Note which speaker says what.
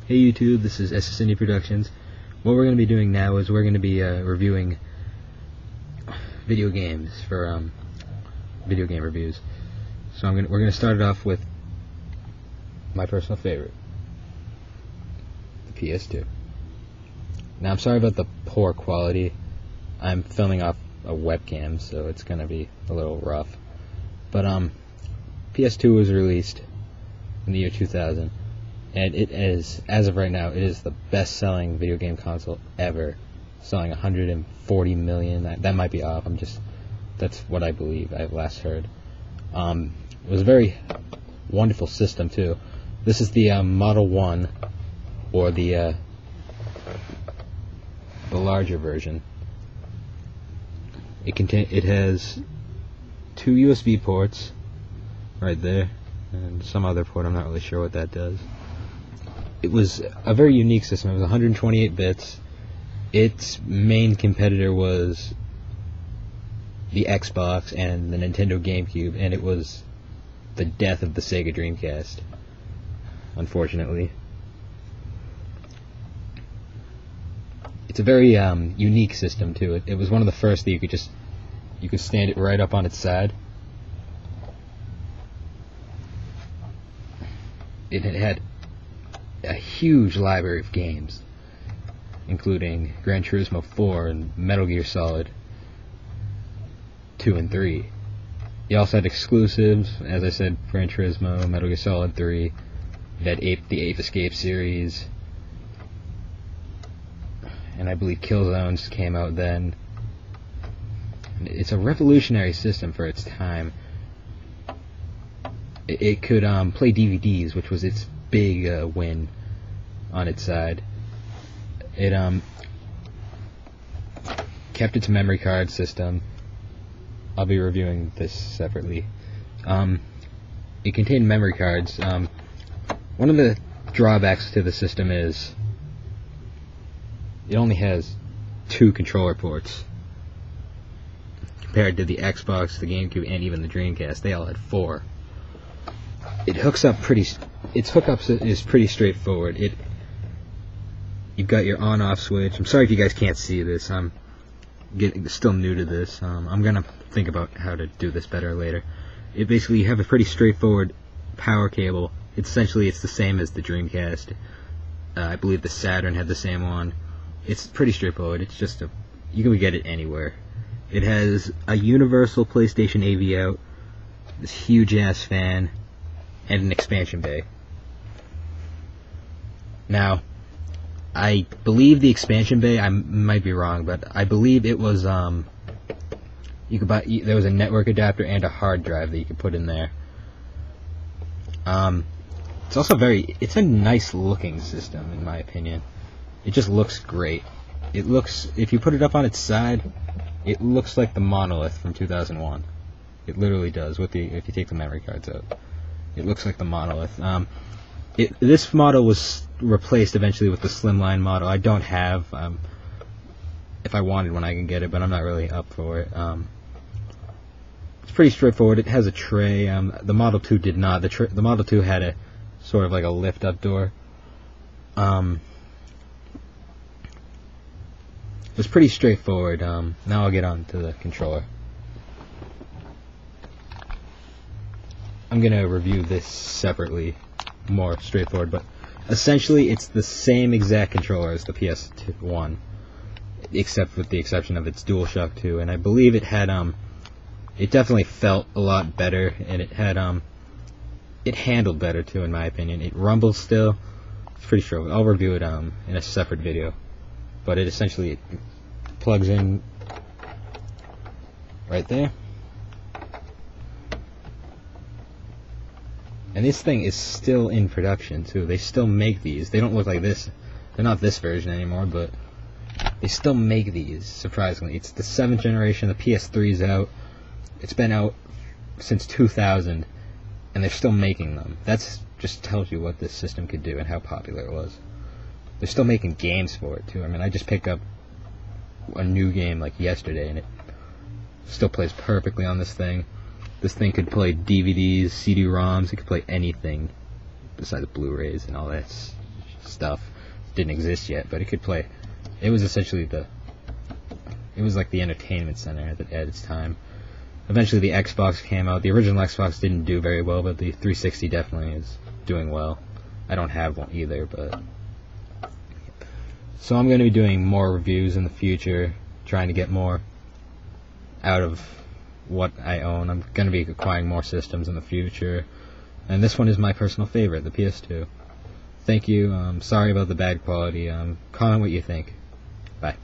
Speaker 1: Hey YouTube, this is SSND Productions. What we're going to be doing now is we're going to be reviewing video games for video game reviews. So we're going to start it off with my personal favorite, the PS2. Now I'm sorry about the poor quality. I'm filming off a webcam, so it's going to be a little rough. But PS2 was released in the year 2000. And it is, as of right now, it is the best-selling video game console ever, selling 140 million. That might be off. That's what I believe. I've last heard. It was a very wonderful system too. This is the Model 1, or the larger version. It has 2 USB ports right there, and some other port. I'm not really sure what that does. It was a very unique system. It was 128 bits. Its main competitor was the Xbox and the Nintendo GameCube, and it was the death of the Sega Dreamcast, unfortunately. It's a very unique system too. It was one of the first that you could stand it right up on its side. It had a huge library of games, including Gran Turismo 4 and Metal Gear Solid 2 and 3. You also had exclusives, as I said, Gran Turismo, Metal Gear Solid 3. You had the Ape Escape series, and I believe Killzones came out then. It's a revolutionary system for its time. It could play DVDs, which was its big win on its side. It kept its memory card system. I'll be reviewing this separately. It contained memory cards. One of the drawbacks to the system is it only has 2 controller ports compared to the Xbox, the GameCube, and even the Dreamcast. They all had 4. Its hookup is pretty straightforward. You've got your on-off switch. I'm sorry if you guys can't see this. I'm still new to this. I'm gonna think about how to do this better later. You have a pretty straightforward power cable. It's the same as the Dreamcast. I believe the Saturn had the same one. It's pretty straightforward. You can get it anywhere. It has a universal PlayStation AV out, this huge ass fan, and an expansion bay. Now, I believe the expansion bay, I might be wrong, but I believe it was, there was a network adapter and a hard drive that you could put in there. It's also it's a nice looking system, in my opinion. It just looks great. If you put it up on its side, it looks like the monolith from 2001. It literally does, if you take the memory cards out. It looks like the monolith. This model was replaced eventually with the slimline model. I don't have. If I wanted one, I can get it, but I'm not really up for it. It's pretty straightforward. It has a tray. The Model 2 did not. The Model 2 had a sort of like a lift-up door. It was pretty straightforward. Now I'll get on to the controller. I'm going to review this separately, more straightforward, but essentially it's the same exact controller as the PS1, except with the exception of its DualShock 2, and I believe it had, it definitely felt a lot better, and it had, it handled better too, in my opinion. It rumbles still. It's pretty straightforward. I'll review it, in a separate video, but it plugs in right there. And this thing is still in production too. They still make these. They don't look like this. They're not this version anymore, but they still make these, surprisingly. It's the 7th generation. The PS3's out. It's been out since 2000, and they're still making them. That just tells you what this system could do and how popular it was. They're still making games for it too. I mean, I just picked up a new game like yesterday, and it still plays perfectly on this thing. This thing could play DVDs, CD-ROMs, it could play anything besides Blu-rays and all that stuff didn't exist yet, but it could play. It was essentially it was like the entertainment center at its time. Eventually the Xbox came out. The original Xbox didn't do very well, but the 360 definitely is doing well. I don't have one either, but... So I'm going to be doing more reviews in the future, trying to get more out of what I own. I'm going to be acquiring more systems in the future, and this one is my personal favorite, the PS2. Thank you. Sorry about the bad quality. Comment what you think. Bye.